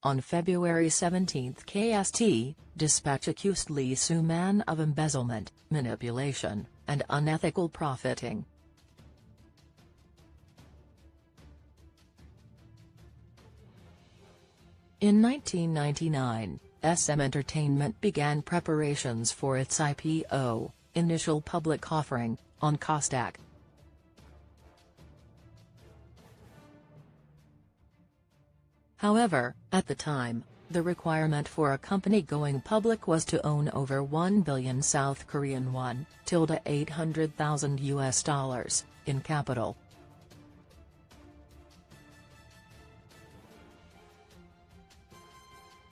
On February 17, KST, Dispatch accused Lee Soo Man of embezzlement, manipulation, and unethical profiting. In 1999, SM Entertainment began preparations for its IPO, initial public offering, on Kosdaq. However, at the time, the requirement for a company going public was to own over 1 billion South Korean won, $800,000 in capital.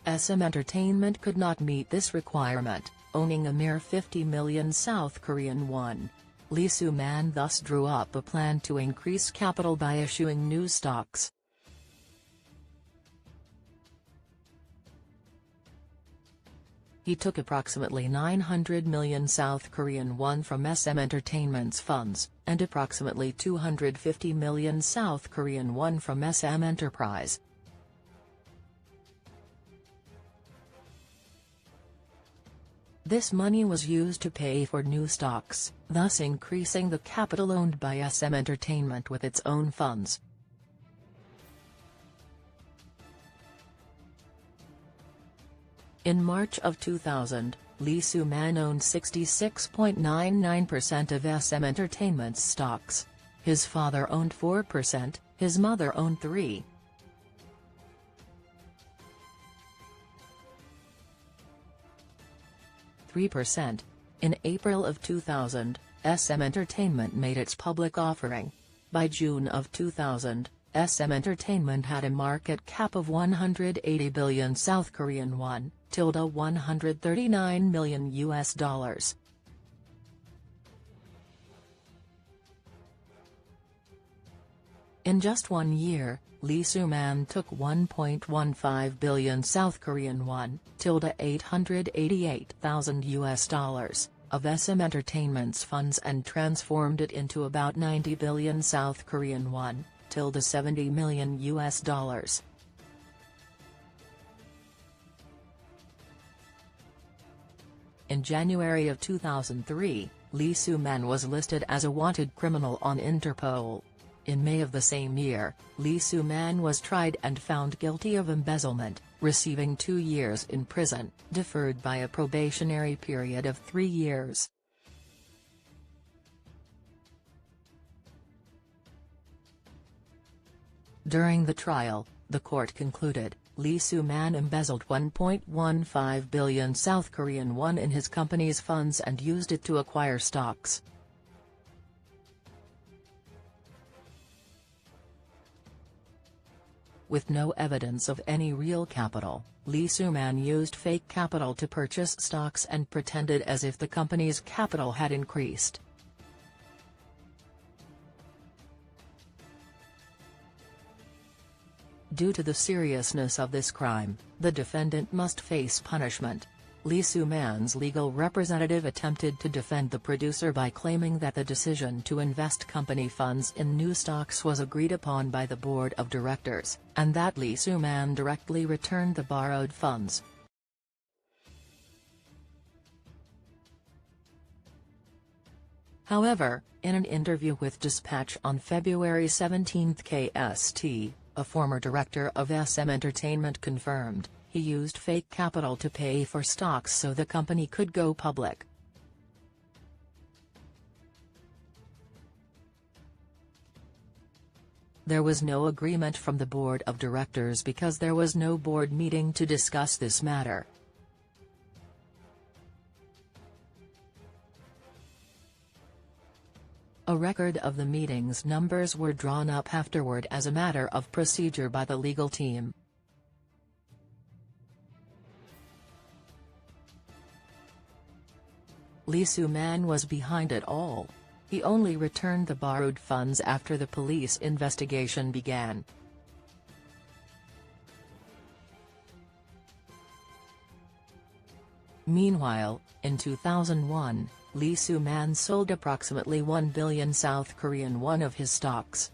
SM Entertainment could not meet this requirement, owning a mere 50 million South Korean won. Lee Soo Man thus drew up a plan to increase capital by issuing new stocks. He took approximately 900 million South Korean won from SM Entertainment's funds, and approximately 250 million South Korean won from SM Enterprise. This money was used to pay for new stocks, thus increasing the capital owned by SM Entertainment with its own funds. In March of 2000, Lee Soo Man owned 66.99% of SM Entertainment's stocks. His father owned 4%, his mother owned 3%. In April of 2000, SM Entertainment made its public offering. By June of 2000, SM Entertainment had a market cap of 180 billion South Korean won, $139 million. In just 1 year, Lee Soo Man took 1.15 billion South Korean won, $888,000, of SM Entertainment's funds and transformed it into about 90 billion South Korean won, $70 million. In January of 2003, Lee Soo Man was listed as a wanted criminal on Interpol. In May of the same year, Lee Soo Man was tried and found guilty of embezzlement, receiving 2 years in prison, deferred by a probationary period of 3 years. During the trial, the court concluded, Lee Soo Man embezzled 1.15 billion South Korean won in his company's funds and used it to acquire stocks. With no evidence of any real capital, Lee Soo Man used fake capital to purchase stocks and pretended as if the company's capital had increased. Due to the seriousness of this crime, the defendant must face punishment. Lee Soo Man's legal representative attempted to defend the producer by claiming that the decision to invest company funds in new stocks was agreed upon by the board of directors, and that Lee Soo Man directly returned the borrowed funds. However, in an interview with Dispatch on February 17, KST, a former director of SM Entertainment confirmed, he used fake capital to pay for stocks so the company could go public. There was no agreement from the board of directors because there was no board meeting to discuss this matter. A record of the meeting's numbers were drawn up afterward as a matter of procedure by the legal team. Lee Soo Man was behind it all. He only returned the borrowed funds after the police investigation began. Meanwhile, in 2001, Lee Soo Man sold approximately 1 billion South Korean won of his stocks.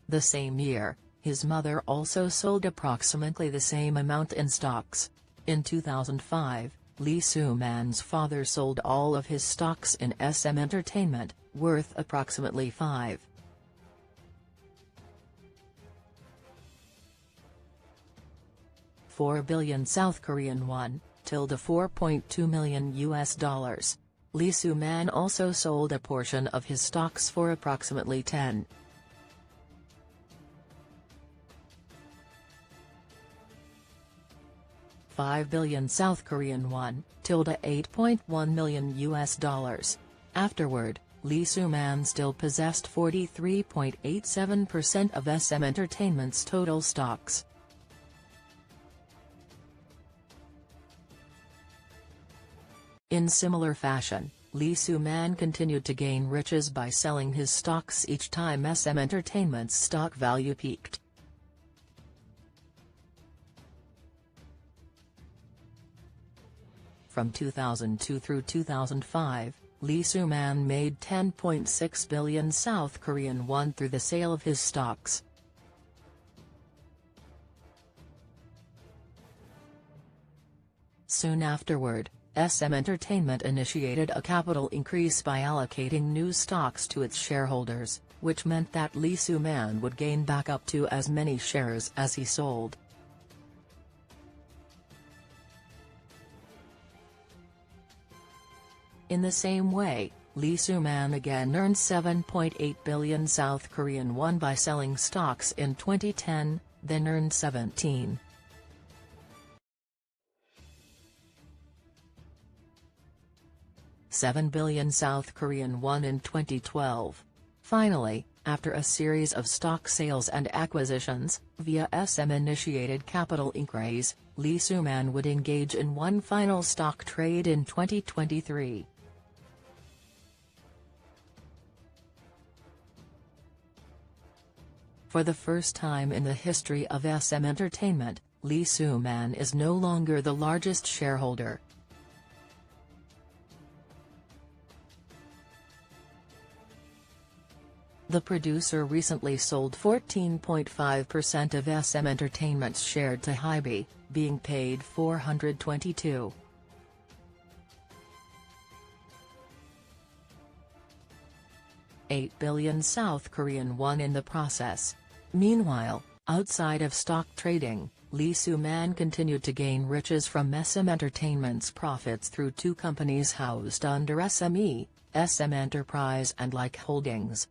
The same year, his mother also sold approximately the same amount in stocks. In 2005, Lee Soo Man's father sold all of his stocks in SM Entertainment, worth approximately 5.4 billion South Korean won, $4.2 million USD. Lee Soo Man also sold a portion of his stocks for approximately 10.5 billion South Korean won, $8.1 million USD. Afterward, Lee Soo Man still possessed 43.87% of SM Entertainment's total stocks. In similar fashion, Lee Soo Man continued to gain riches by selling his stocks each time SM Entertainment's stock value peaked. From 2002 through 2005, Lee Soo Man made 10.6 billion South Korean won through the sale of his stocks. Soon afterward, SM Entertainment initiated a capital increase by allocating new stocks to its shareholders, which meant that Lee Soo Man would gain back up to as many shares as he sold. In the same way, Lee Soo Man again earned 7.8 billion South Korean won by selling stocks in 2010, then earned 17.7 billion South Korean won in 2012. Finally, after a series of stock sales and acquisitions, via SM-initiated capital increase, Lee Soo Man would engage in one final stock trade in 2023. For the first time in the history of SM Entertainment, Lee Soo Man is no longer the largest shareholder. The producer recently sold 14.5% of SM Entertainment's share to Hybe, being paid $422.8 billion South Korean won in the process. Meanwhile, outside of stock trading, Lee Soo Man continued to gain riches from SM Entertainment's profits through two companies housed under SME, SM Enterprise and Like Holdings.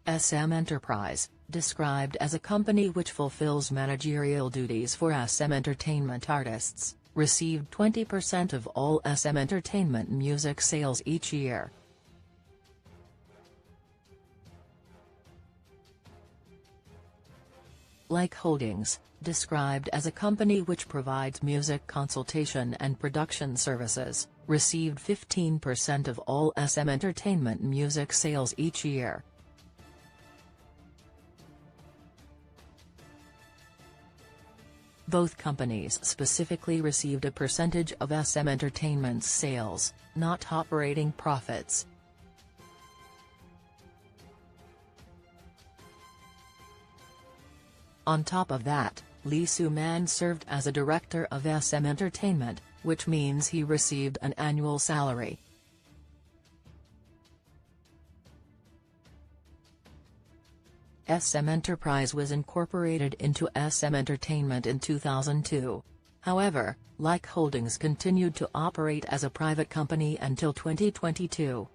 SM Enterprise, described as a company which fulfills managerial duties for SM Entertainment artists, received 20% of all SM Entertainment music sales each year. Like Holdings, described as a company which provides music consultation and production services, received 15% of all SM Entertainment music sales each year. Both companies specifically received a percentage of SM Entertainment's sales, not operating profits. On top of that, Lee Soo Man served as a director of SM Entertainment, which means he received an annual salary. SM Enterprise was incorporated into SM Entertainment in 2002. However, Like Holdings continued to operate as a private company until 2022.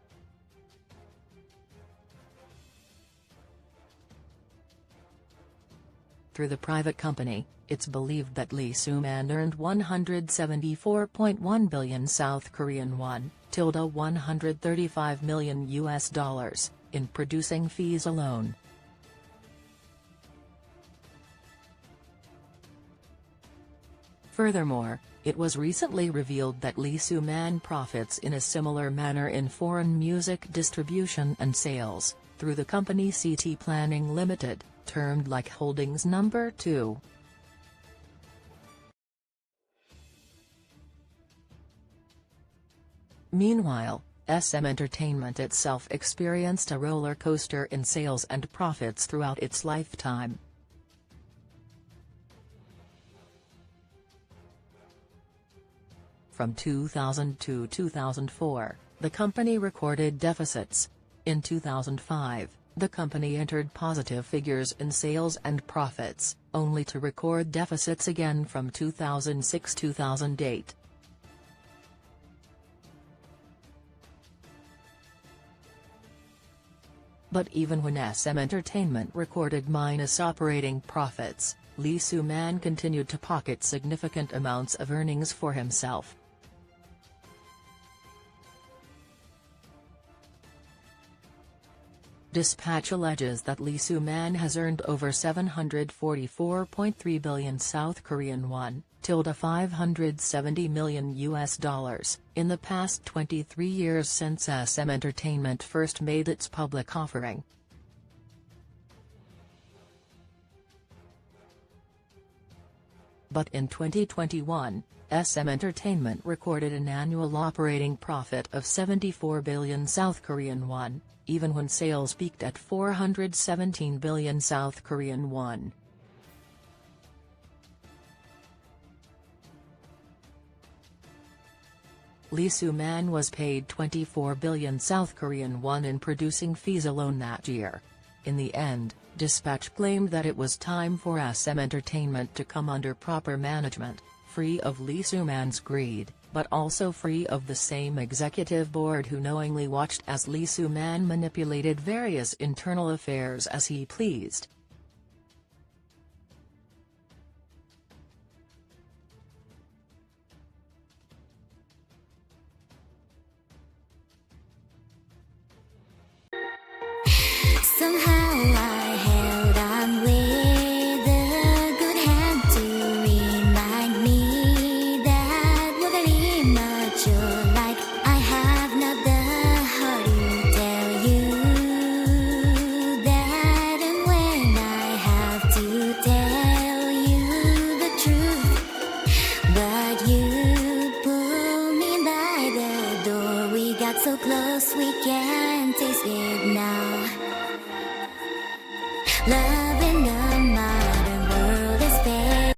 Through the private company, it's believed that Lee Soo Man earned 174.1 billion South Korean won, $135 million USD, in producing fees alone. Furthermore, it was recently revealed that Lee Soo Man profits in a similar manner in foreign music distribution and sales, through the company CT Planning Limited, termed Like Holdings No. 2. Meanwhile, SM Entertainment itself experienced a roller coaster in sales and profits throughout its lifetime. From 2000 to 2004, the company recorded deficits. In 2005, the company entered positive figures in sales and profits, only to record deficits again from 2006-2008. But even when SM Entertainment recorded minus operating profits, Lee Soo Man continued to pocket significant amounts of earnings for himself. Dispatch alleges that Lee Soo Man has earned over 744.3 billion South Korean won, $570 million in the past 23 years since SM Entertainment first made its public offering. But in 2021, SM Entertainment recorded an annual operating profit of 74 billion South Korean won, even when sales peaked at 417 billion South Korean won. Lee Soo Man was paid 24 billion South Korean won in producing fees alone that year. In the end, Dispatch claimed that it was time for SM Entertainment to come under proper management, free of Lee Soo Man's greed, but also free of the same executive board who knowingly watched as Lee Soo Man manipulated various internal affairs as he pleased. Somehow I held on with a good hand to remind me that what I really mature like. I have not the heart to tell you that, and when I have to tell you the truth, but you pulled me by the door. We got so close we can't taste it now. Love